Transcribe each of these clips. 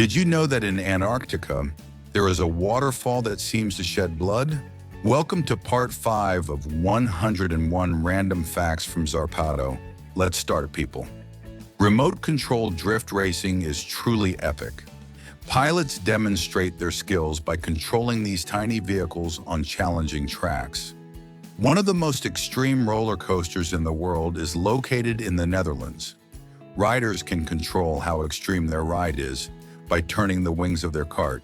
Did you know that in Antarctica, there is a waterfall that seems to shed blood? Welcome to part 5 of 101 random facts from Zarpato. Let's start, people. Remote-controlled drift racing is truly epic. Pilots demonstrate their skills by controlling these tiny vehicles on challenging tracks. One of the most extreme roller coasters in the world is located in the Netherlands. Riders can control how extreme their ride is by turning the wings of their cart.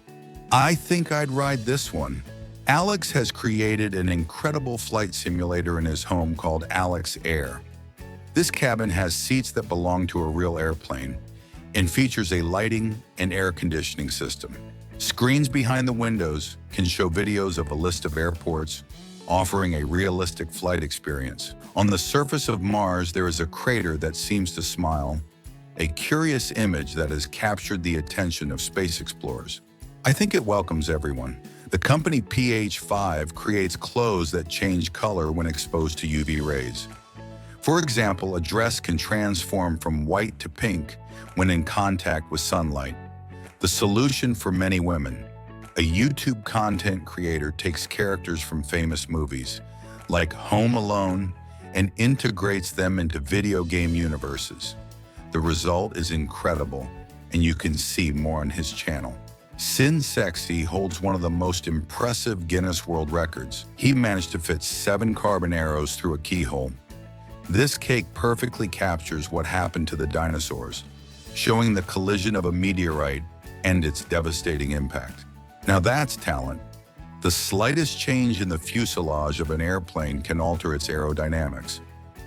I think I'd ride this one. Alex has created an incredible flight simulator in his home called Alex Air. This cabin has seats that belong to a real airplane and features a lighting and air conditioning system. Screens behind the windows can show videos of a list of airports, offering a realistic flight experience. On the surface of Mars, there is a crater that seems to smile, a curious image that has captured the attention of space explorers. I think it welcomes everyone. The company PH5 creates clothes that change color when exposed to UV rays. For example, a dress can transform from white to pink when in contact with sunlight. The solution for many women. A YouTube content creator takes characters from famous movies, like Home Alone, and integrates them into video game universes. The result is incredible, and you can see more on his channel. Sin Sexy holds one of the most impressive Guinness World Records. He managed to fit 7 carbon arrows through a keyhole. This cake perfectly captures what happened to the dinosaurs, showing the collision of a meteorite and its devastating impact. Now that's talent. The slightest change in the fuselage of an airplane can alter its aerodynamics.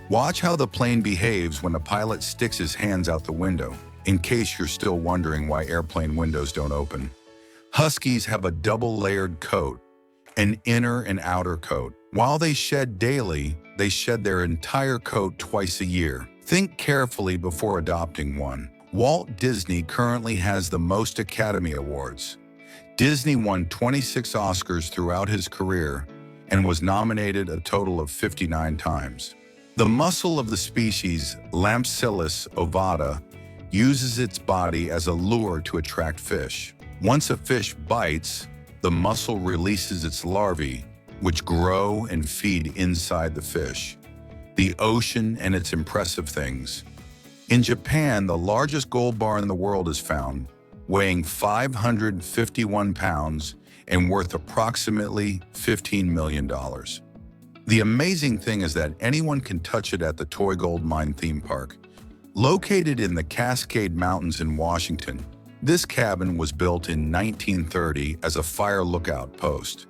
Watch how the plane behaves when a pilot sticks his hands out the window, in case you're still wondering why airplane windows don't open. Huskies have a double-layered coat, an inner and outer coat. While they shed daily, they shed their entire coat twice a year. Think carefully before adopting one. Walt Disney currently has the most Academy Awards. Disney won 26 Oscars throughout his career and was nominated a total of 59 times. The muscle of the species, Lampsilus ovata, uses its body as a lure to attract fish. Once a fish bites, the muscle releases its larvae, which grow and feed inside the fish. The ocean and its impressive things. In Japan, the largest gold bar in the world is found, weighing 551 pounds and worth approximately $15 million. The amazing thing is that anyone can touch it at the Toy Gold Mine theme park. Located in the Cascade Mountains in Washington, this cabin was built in 1930 as a fire lookout post.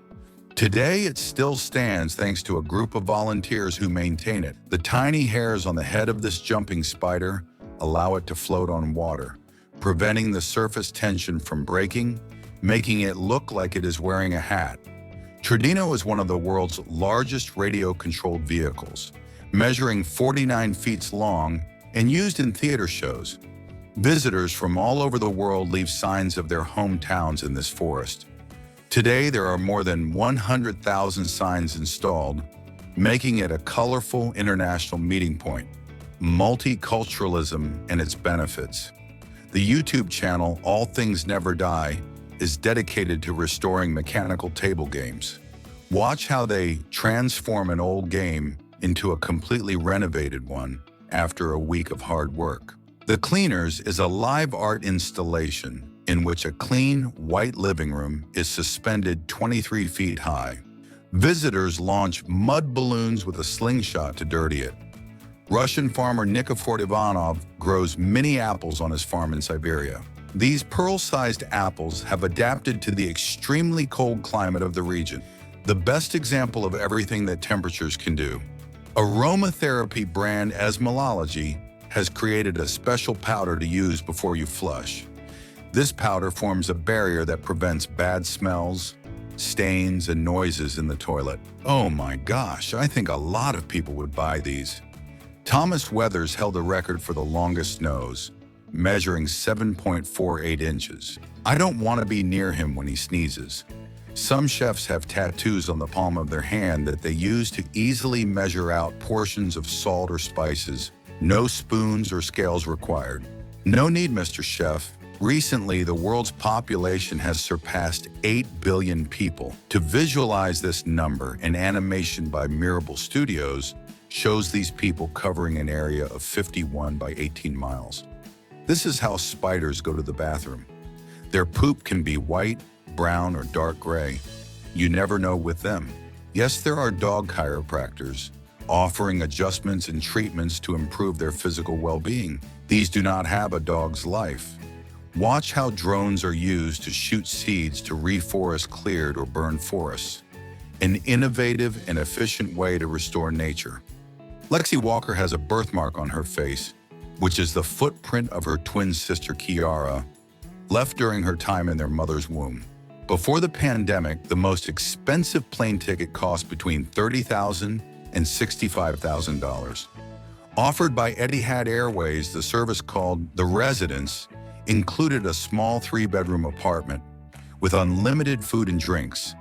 Today, it still stands thanks to a group of volunteers who maintain it. The tiny hairs on the head of this jumping spider allow it to float on water, preventing the surface tension from breaking, making it look like it is wearing a hat. Tridino is one of the world's largest radio-controlled vehicles, measuring 49 feet long and used in theater shows. Visitors from all over the world leave signs of their hometowns in this forest. Today, there are more than 100,000 signs installed, making it a colorful international meeting point. Multiculturalism and its benefits. The YouTube channel All Things Never Die is dedicated to restoring mechanical table games. Watch how they transform an old game into a completely renovated one after a week of hard work. The Cleaners is a live art installation in which a clean, white living room is suspended 23 feet high. Visitors launch mud balloons with a slingshot to dirty it. Russian farmer Nikifor Ivanov grows mini apples on his farm in Siberia. These pearl-sized apples have adapted to the extremely cold climate of the region. The best example of everything that temperatures can do. Aromatherapy brand Esmolology has created a special powder to use before you flush. This powder forms a barrier that prevents bad smells, stains, and noises in the toilet. Oh my gosh, I think a lot of people would buy these. Thomas Weathers held the record for the longest nose, measuring 7.48 inches. I don't want to be near him when he sneezes. Some chefs have tattoos on the palm of their hand that they use to easily measure out portions of salt or spices. No spoons or scales required. No need, Mr. Chef. Recently, the world's population has surpassed 8 billion people. To visualize this number, an animation by Mirable Studios shows these people covering an area of 51 by 18 miles. This is how spiders go to the bathroom. Their poop can be white, brown, or dark gray. You never know with them. Yes, there are dog chiropractors offering adjustments and treatments to improve their physical well-being. These do not have a dog's life. Watch how drones are used to shoot seeds to reforest cleared or burned forests. An innovative and efficient way to restore nature. Lexi Walker has a birthmark on her face, which is the footprint of her twin sister Kiara, left during her time in their mother's womb. Before the pandemic, the most expensive plane ticket cost between $30,000 and $65,000. Offered by Etihad Airways, the service called The Residence included a small 3-bedroom apartment with unlimited food and drinks.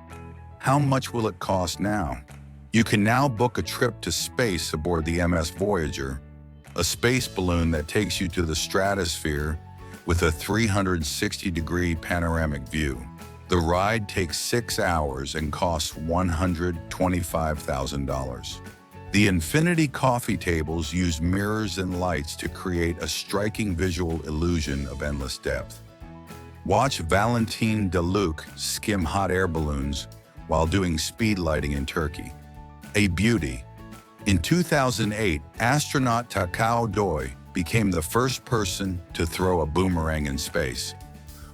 How much will it cost now? You can now book a trip to space aboard the MS Voyager, a space balloon that takes you to the stratosphere with a 360-degree panoramic view. The ride takes 6 hours and costs $125,000. The infinity coffee tables use mirrors and lights to create a striking visual illusion of endless depth. Watch Valentine Deluc skim hot air balloons while doing speed lighting in Turkey. A beauty. In 2008, astronaut Takao Doi became the first person to throw a boomerang in space.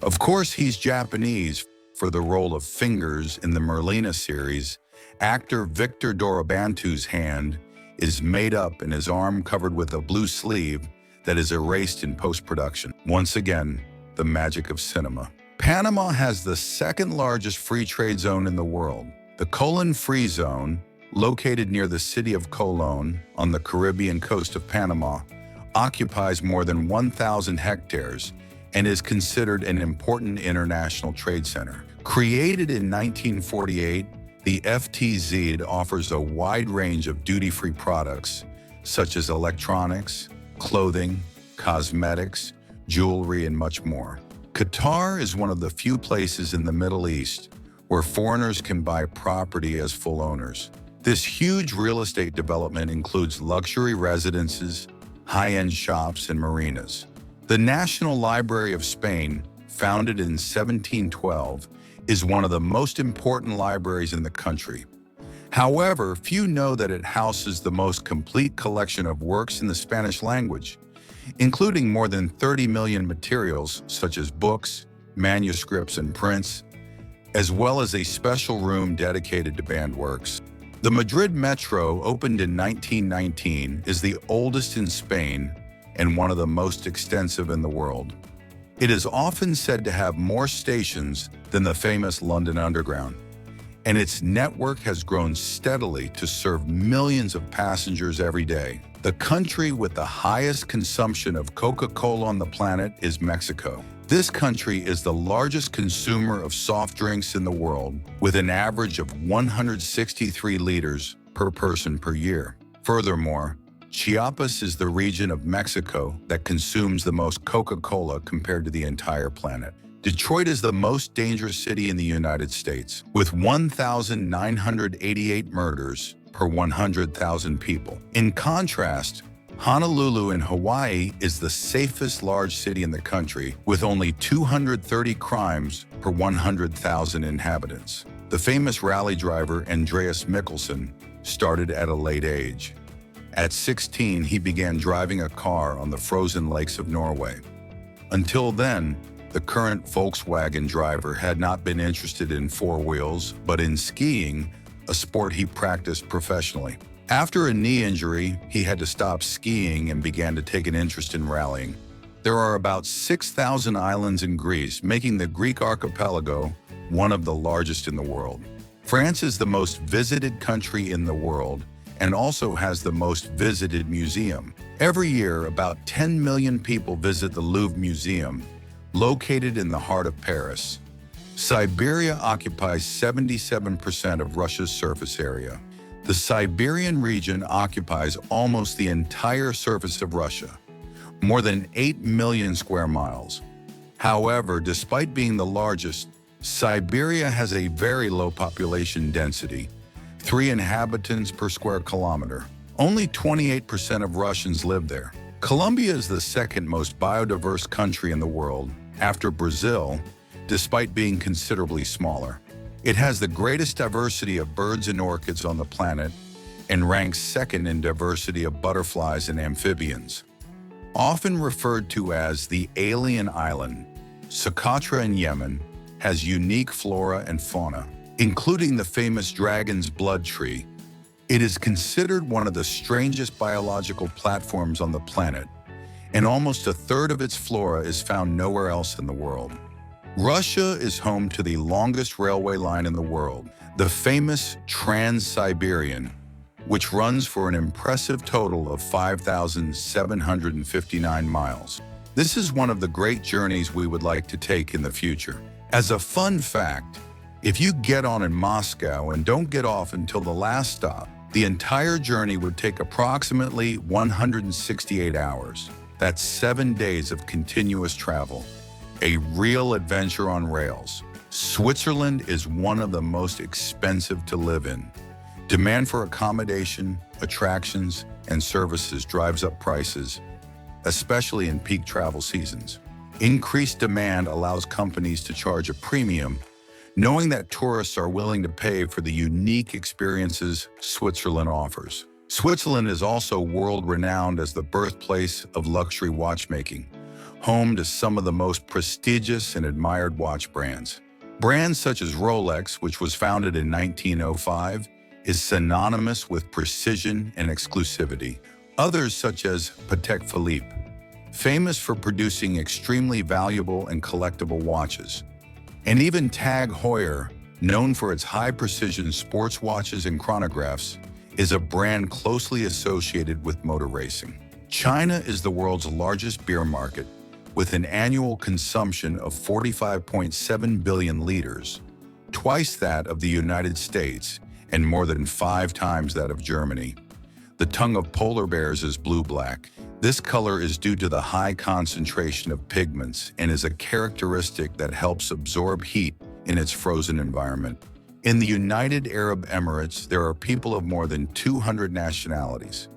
Of course, he's Japanese. For the role of Fingers in the Merlina series, actor Victor Dorobantu's hand is made up and his arm covered with a blue sleeve that is erased in post-production. Once again, the magic of cinema. Panama has the second largest free trade zone in the world. The Colon Free Zone, located near the city of Colon on the Caribbean coast of Panama, occupies more than 1,000 hectares and is considered an important international trade center. Created in 1948, the FTZ offers a wide range of duty-free products, such as electronics, clothing, cosmetics, jewelry, and much more. Qatar is one of the few places in the Middle East where foreigners can buy property as full owners. This huge real estate development includes luxury residences, high-end shops, and marinas. The National Library of Spain, founded in 1712, is one of the most important libraries in the country. However, few know that it houses the most complete collection of works in the Spanish language, including more than 30 million materials such as books, manuscripts, and prints, as well as a special room dedicated to banned works. The Madrid Metro, opened in 1919, is the oldest in Spain and one of the most extensive in the world. It is often said to have more stations than the famous London Underground, and its network has grown steadily to serve millions of passengers every day. The country with the highest consumption of Coca-Cola on the planet is Mexico. This country is the largest consumer of soft drinks in the world, with an average of 163 liters per person per year. Furthermore, Chiapas is the region of Mexico that consumes the most Coca-Cola compared to the entire planet. Detroit is the most dangerous city in the United States, with 1,988 murders per 100,000 people. In contrast, Honolulu in Hawaii is the safest large city in the country, with only 230 crimes per 100,000 inhabitants. The famous rally driver Andreas Mikkelsen started at a late age. At 16, he began driving a car on the frozen lakes of Norway. Until then, the current Volkswagen driver had not been interested in four wheels, but in skiing, a sport he practiced professionally. After a knee injury, he had to stop skiing and began to take an interest in rallying. There are about 6,000 islands in Greece, making the Greek archipelago one of the largest in the world. France is the most visited country in the world and also has the most visited museum. Every year, about 10 million people visit the Louvre Museum, located in the heart of Paris. Siberia occupies 77% of Russia's surface area. The Siberian region occupies almost the entire surface of Russia, more than 8 million square miles. However, despite being the largest, Siberia has a very low population density, 3 inhabitants per square kilometer. Only 28% of Russians live there. Colombia is the second most biodiverse country in the world, after Brazil, despite being considerably smaller. It has the greatest diversity of birds and orchids on the planet and ranks second in diversity of butterflies and amphibians. Often referred to as the alien island, Socotra in Yemen has unique flora and fauna, including the famous dragon's blood tree. It is considered one of the strangest biological platforms on the planet, and almost a third of its flora is found nowhere else in the world. Russia is home to the longest railway line in the world, the famous Trans-Siberian, which runs for an impressive total of 5,759 miles. This is one of the great journeys we would like to take in the future. As a fun fact, if you get on in Moscow and don't get off until the last stop, the entire journey would take approximately 168 hours. That's 7 days of continuous travel. A real adventure on rails. Switzerland is one of the most expensive to live in. Demand for accommodation, attractions, and services drives up prices, especially in peak travel seasons. Increased demand allows companies to charge a premium, knowing that tourists are willing to pay for the unique experiences Switzerland offers. Switzerland is also world-renowned as the birthplace of luxury watchmaking, home to some of the most prestigious and admired watch brands. Brands such as Rolex, which was founded in 1905, is synonymous with precision and exclusivity. Others such as Patek Philippe, famous for producing extremely valuable and collectible watches. And even Tag Heuer, known for its high-precision sports watches and chronographs, is a brand closely associated with motor racing. China is the world's largest beer market, with an annual consumption of 45.7 billion liters, twice that of the United States and more than 5 times that of Germany. The tongue of polar bears is blue-black. This color is due to the high concentration of pigments and is a characteristic that helps absorb heat in its frozen environment. In the United Arab Emirates, there are people of more than 200 nationalities.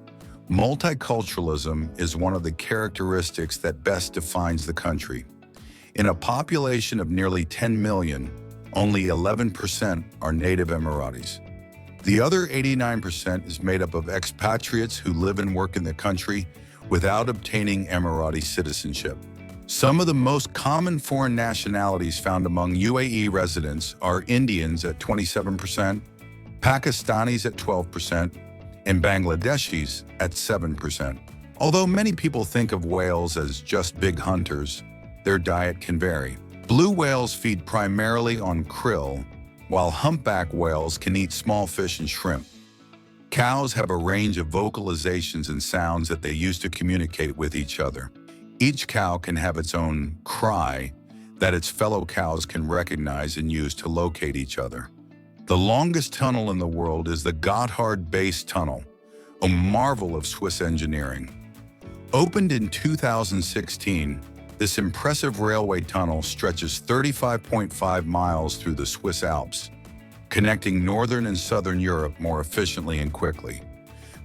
Multiculturalism is one of the characteristics that best defines the country. In a population of nearly 10 million, only 11% are native Emiratis. The other 89% is made up of expatriates who live and work in the country without obtaining Emirati citizenship. Some of the most common foreign nationalities found among UAE residents are Indians at 27%, Pakistanis at 12%, and Bangladeshis at 7%. Although many people think of whales as just big hunters, their diet can vary. Blue whales feed primarily on krill, while humpback whales can eat small fish and shrimp. Cows have a range of vocalizations and sounds that they use to communicate with each other. Each cow can have its own cry that its fellow cows can recognize and use to locate each other. The longest tunnel in the world is the Gotthard Base Tunnel, a marvel of Swiss engineering. Opened in 2016, this impressive railway tunnel stretches 35.5 miles through the Swiss Alps, connecting northern and southern Europe more efficiently and quickly.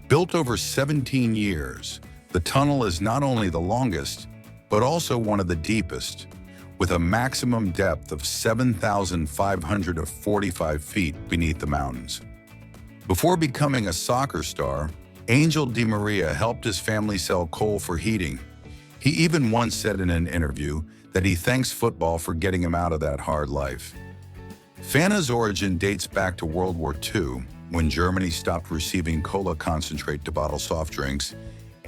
Built over 17 years, the tunnel is not only the longest, but also one of the deepest, with a maximum depth of 7,545 feet beneath the mountains. Before becoming a soccer star, Angel Di Maria helped his family sell coal for heating. He even once said in an interview that he thanks football for getting him out of that hard life. Fanta's origin dates back to World War II, when Germany stopped receiving cola concentrate to bottle soft drinks,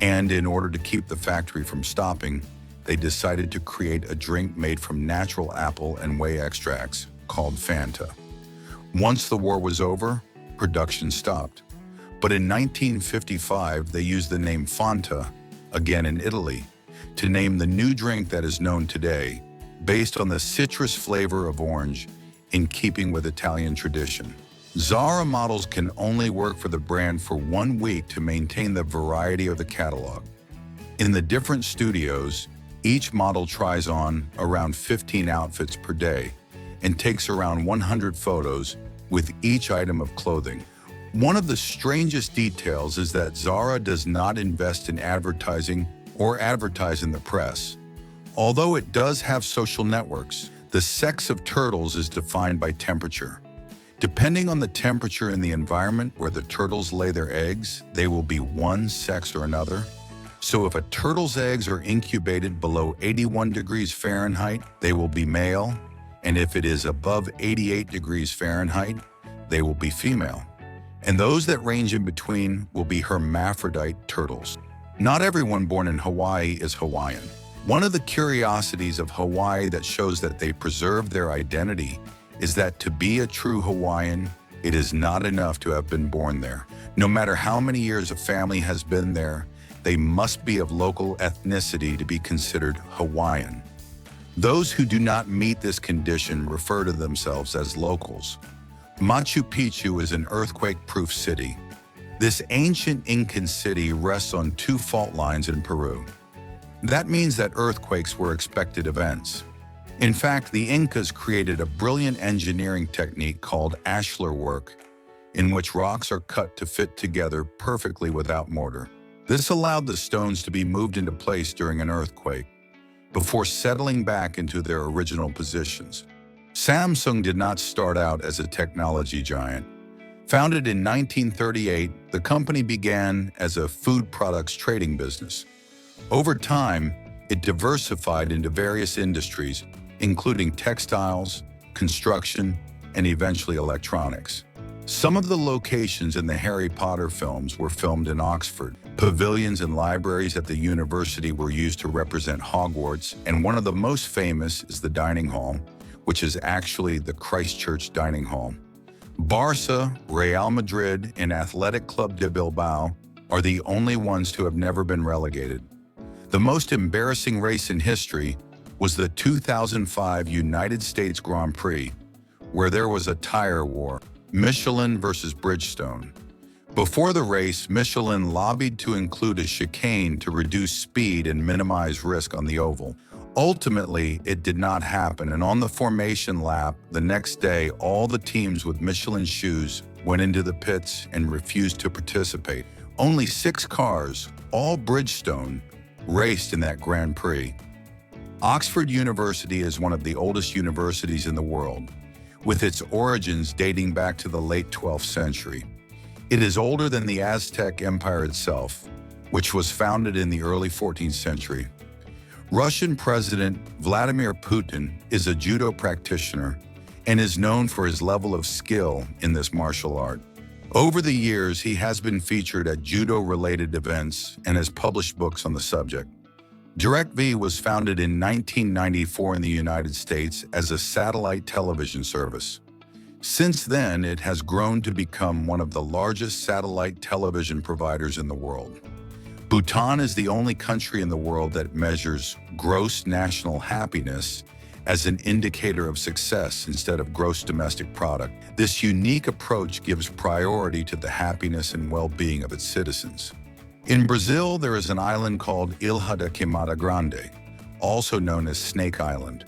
and in order to keep the factory from stopping, they decided to create a drink made from natural apple and whey extracts called Fanta. Once the war was over, production stopped. But in 1955, they used the name Fanta, again in Italy, to name the new drink that is known today, based on the citrus flavor of orange, in keeping with Italian tradition. Zara models can only work for the brand for 1 week to maintain the variety of the catalog. In the different studios, Each model tries on around 15 outfits per day and takes around 100 photos with each item of clothing. One of the strangest details is that Zara does not invest in advertising or advertise in the press. Although it does have social networks, the sex of turtles is defined by temperature. Depending on the temperature in the environment where the turtles lay their eggs, they will be one sex or another. So if a turtle's eggs are incubated below 81 degrees Fahrenheit, they will be male, and if it is above 88 degrees Fahrenheit, they will be female. And those that range in between will be hermaphrodite turtles. Not everyone born in Hawaii is Hawaiian. One of the curiosities of Hawaii that shows that they preserve their identity is that to be a true Hawaiian, it is not enough to have been born there. No matter how many years a family has been there, they must be of local ethnicity to be considered Hawaiian. Those who do not meet this condition refer to themselves as locals. Machu Picchu is an earthquake-proof city. This ancient Incan city rests on two fault lines in Peru. That means that earthquakes were expected events. In fact, the Incas created a brilliant engineering technique called ashlar work, in which rocks are cut to fit together perfectly without mortar. This allowed the stones to be moved into place during an earthquake, before settling back into their original positions. Samsung did not start out as a technology giant. Founded in 1938, the company began as a food products trading business. Over time, it diversified into various industries, including textiles, construction, and eventually electronics. Some of the locations in the Harry Potter films were filmed in Oxford. Pavilions and libraries at the university were used to represent Hogwarts, and one of the most famous is the dining hall, which is actually the Christchurch Dining Hall. Barca, Real Madrid, and Athletic Club de Bilbao are the only ones to have never been relegated. The most embarrassing race in history was the 2005 United States Grand Prix, where there was a tire war, Michelin versus Bridgestone. Before the race, Michelin lobbied to include a chicane to reduce speed and minimize risk on the oval. Ultimately, it did not happen, and on the formation lap the next day, all the teams with Michelin shoes went into the pits and refused to participate. Only 6 cars, all Bridgestone, raced in that Grand Prix. Oxford University is one of the oldest universities in the world, with its origins dating back to the late 12th century. It is older than the Aztec Empire itself, which was founded in the early 14th century. Russian President Vladimir Putin is a judo practitioner and is known for his level of skill in this martial art. Over the years, he has been featured at judo-related events and has published books on the subject. DirecTV was founded in 1994 in the United States as a satellite television service. Since then, it has grown to become one of the largest satellite television providers in the world. Bhutan is the only country in the world that measures gross national happiness as an indicator of success instead of gross domestic product. This unique approach gives priority to the happiness and well-being of its citizens. In Brazil, there is an island called Ilha da Queimada Grande, also known as Snake Island.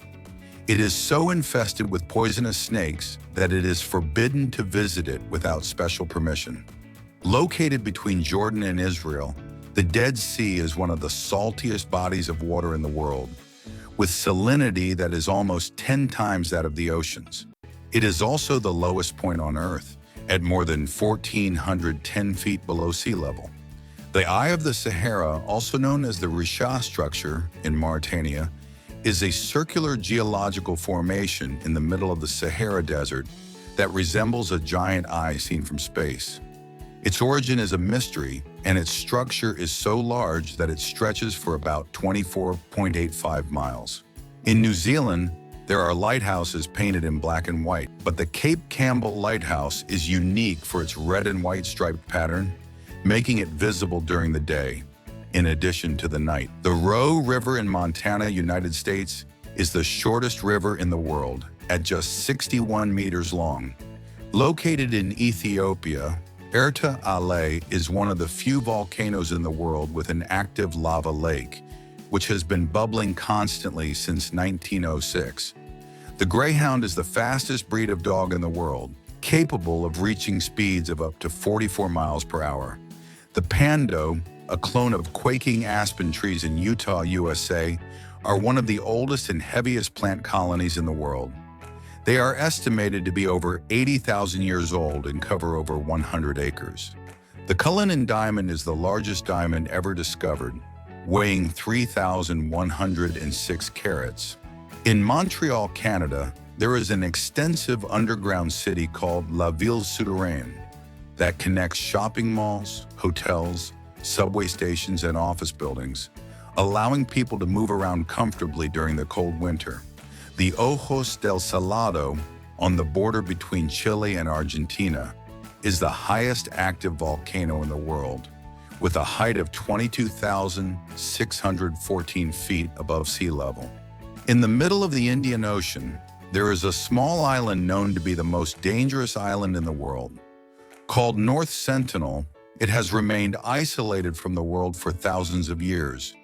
It is so infested with poisonous snakes that it is forbidden to visit it without special permission. Located between Jordan and Israel, the Dead Sea is one of the saltiest bodies of water in the world, with salinity that is almost 10 times that of the oceans. It is also the lowest point on Earth, at more than 1,410 feet below sea level. The Eye of the Sahara, also known as the Risha structure in Mauritania, is a circular geological formation in the middle of the Sahara Desert that resembles a giant eye seen from space. Its origin is a mystery, and its structure is so large that it stretches for about 24.85 miles. In New Zealand, there are lighthouses painted in black and white, but the Cape Campbell Lighthouse is unique for its red and white striped pattern, making it visible during the day, in addition to the night. The Roe River in Montana, United States, is the shortest river in the world, at just 61 meters long. Located in Ethiopia, Erta Ale is one of the few volcanoes in the world with an active lava lake, which has been bubbling constantly since 1906. The Greyhound is the fastest breed of dog in the world, capable of reaching speeds of up to 44 miles per hour. The Pando, a clone of quaking aspen trees in Utah, USA, are one of the oldest and heaviest plant colonies in the world. They are estimated to be over 80,000 years old and cover over 100 acres. The Cullinan diamond is the largest diamond ever discovered, weighing 3,106 carats. In Montreal, Canada, there is an extensive underground city called La Ville Souterraine that connects shopping malls, hotels, subway stations, and office buildings, allowing people to move around comfortably during the cold winter. The Ojos del Salado, on the border between Chile and Argentina, is the highest active volcano in the world, with a height of 22,614 feet above sea level. In the middle of the Indian Ocean, there is a small island known to be the most dangerous island in the world. Called North Sentinel, it has remained isolated from the world for thousands of years,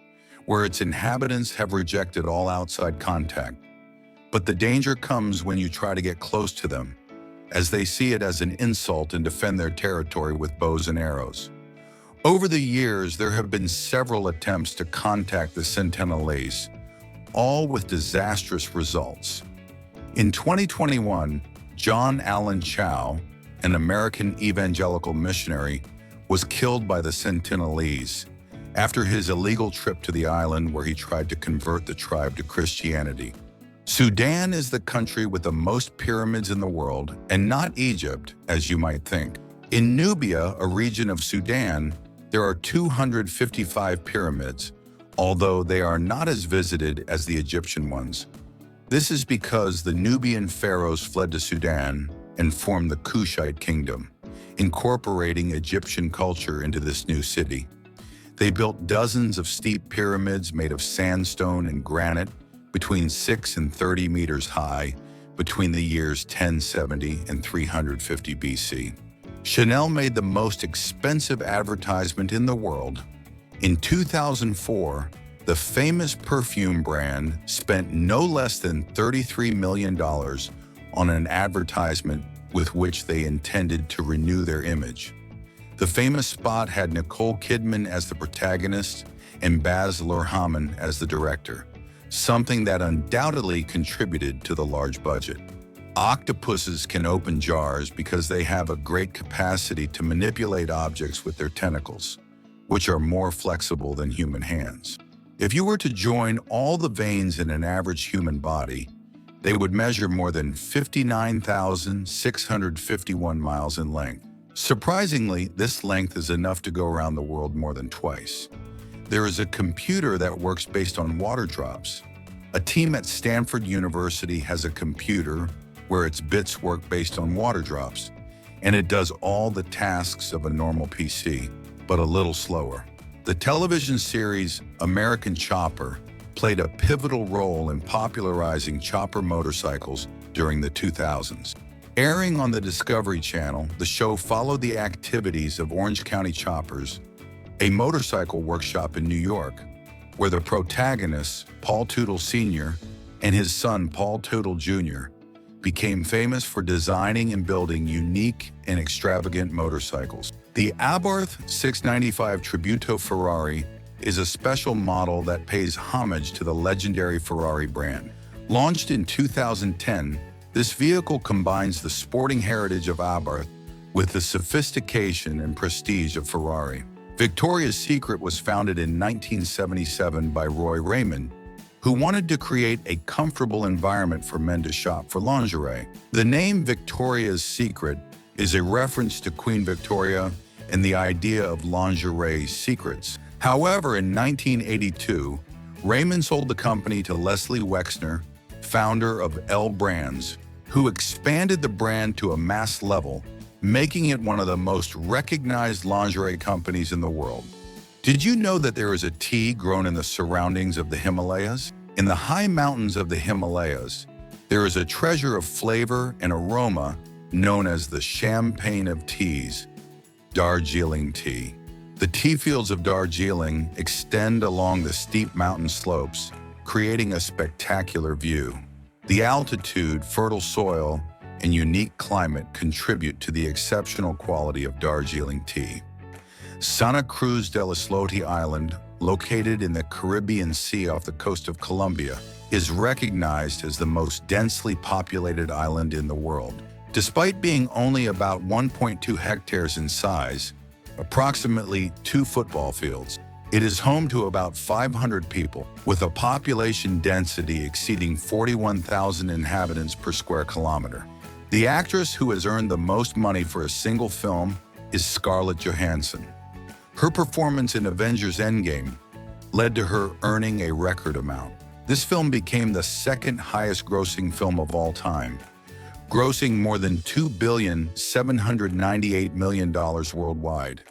where its inhabitants have rejected all outside contact. But the danger comes when you try to get close to them, as they see it as an insult and defend their territory with bows and arrows. Over the years, there have been several attempts to contact the Sentinelese, all with disastrous results. In 2021, John Allen Chow, an American evangelical missionary, was killed by the Sentinelese after his illegal trip to the island where he tried to convert the tribe to Christianity. Sudan is the country with the most pyramids in the world, and not Egypt, as you might think. In Nubia, a region of Sudan, there are 255 pyramids, although they are not as visited as the Egyptian ones. This is because the Nubian pharaohs fled to Sudan and formed the Kushite kingdom, incorporating Egyptian culture into this new city. They built dozens of steep pyramids made of sandstone and granite, between 6 and 30 meters high, between the years 1070 and 350 BC. Chanel made the most expensive advertisement in the world. In 2004, the famous perfume brand spent no less than $33 million on an advertisement with which they intended to renew their image. The famous spot had Nicole Kidman as the protagonist and Baz Luhrmann as the director, something that undoubtedly contributed to the large budget. Octopuses can open jars because they have a great capacity to manipulate objects with their tentacles, which are more flexible than human hands. If you were to join all the veins in an average human body, they would measure more than 59,651 miles in length. Surprisingly, this length is enough to go around the world more than twice. There is a computer that works based on water drops. A team at Stanford University has a computer where its bits work based on water drops, and it does all the tasks of a normal PC, but a little slower. The television series American Chopper played a pivotal role in popularizing chopper motorcycles during the 2000s. Airing on the Discovery Channel, the show followed the activities of Orange County Choppers, a motorcycle workshop in New York, where the protagonists, Paul Tootle Sr. and his son, Paul Tootle Jr., became famous for designing and building unique and extravagant motorcycles. The Abarth 695 Tributo Ferrari is a special model that pays homage to the legendary Ferrari brand. Launched in 2010, this vehicle combines the sporting heritage of Abarth with the sophistication and prestige of Ferrari. Victoria's Secret was founded in 1977 by Roy Raymond, who wanted to create a comfortable environment for men to shop for lingerie. The name Victoria's Secret is a reference to Queen Victoria and the idea of lingerie secrets. However, in 1982, Raymond sold the company to Leslie Wexner, founder of L Brands, who expanded the brand to a mass level, making it one of the most recognized lingerie companies in the world. Did you know that there is a tea grown in the surroundings of the Himalayas? In the high mountains of the Himalayas, there is a treasure of flavor and aroma known as the champagne of teas, Darjeeling tea. The The tea fields of Darjeeling extend along the steep mountain slopes, creating a spectacular view. The altitude, fertile soil, and unique climate contribute to the exceptional quality of Darjeeling tea. Santa Cruz de la Slote Island, located in the Caribbean Sea off the coast of Colombia, is recognized as the most densely populated island in the world. Despite being only about 1.2 hectares in size, approximately 2 football fields, it is home to about 500 people, with a population density exceeding 41,000 inhabitants per square kilometer. The actress who has earned the most money for a single film is Scarlett Johansson. Her performance in Avengers Endgame led to her earning a record amount. This film became the second highest grossing film of all time, grossing more than $2,798 million worldwide.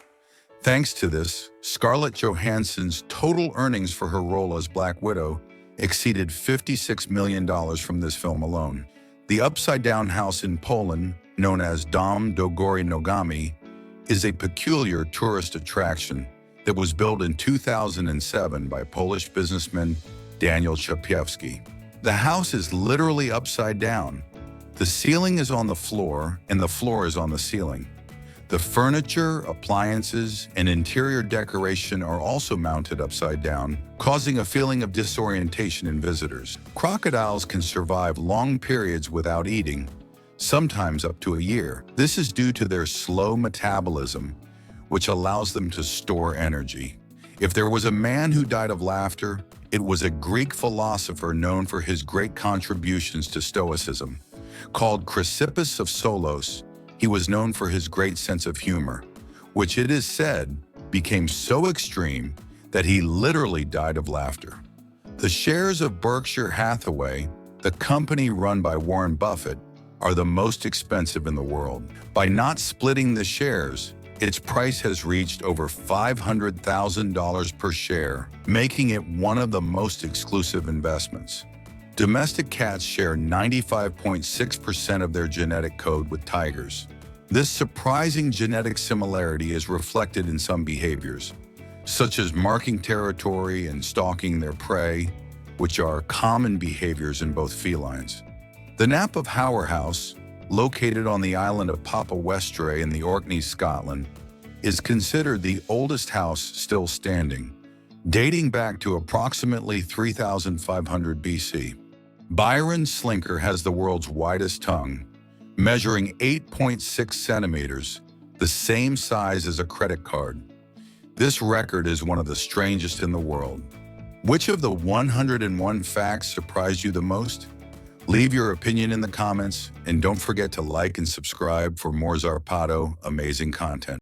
Thanks to this, Scarlett Johansson's total earnings for her role as Black Widow exceeded $56 million from this film alone. The upside-down house in Poland, known as Dom do Góry Nogami, is a peculiar tourist attraction that was built in 2007 by Polish businessman Daniel Czapiewski. The house is literally upside down. The ceiling is on the floor, and the floor is on the ceiling. The furniture, appliances, and interior decoration are also mounted upside down, causing a feeling of disorientation in visitors. Crocodiles can survive long periods without eating, sometimes up to a year. This is due to their slow metabolism, which allows them to store energy. If there was a man who died of laughter, it was a Greek philosopher known for his great contributions to Stoicism. Called Chrysippus of Solos, he was known for his great sense of humor, which it is said became so extreme that he literally died of laughter. The shares of Berkshire Hathaway, the company run by Warren Buffett, are the most expensive in the world. By not splitting the shares, its price has reached over $500,000 per share, making it one of the most exclusive investments. Domestic cats share 95.6% of their genetic code with tigers. This surprising genetic similarity is reflected in some behaviors, such as marking territory and stalking their prey, which are common behaviors in both felines. The Nap of Howard House, located on the island of Papa Westray in the Orkneys, Scotland, is considered the oldest house still standing, dating back to approximately 3,500 BC. Byron Slinker has the world's widest tongue, measuring 8.6 centimeters, the same size as a credit card. This record is one of the strangest in the world. Which of the 101 facts surprised you the most? Leave your opinion in the comments, and don't forget to like and subscribe for more Zarpato amazing content.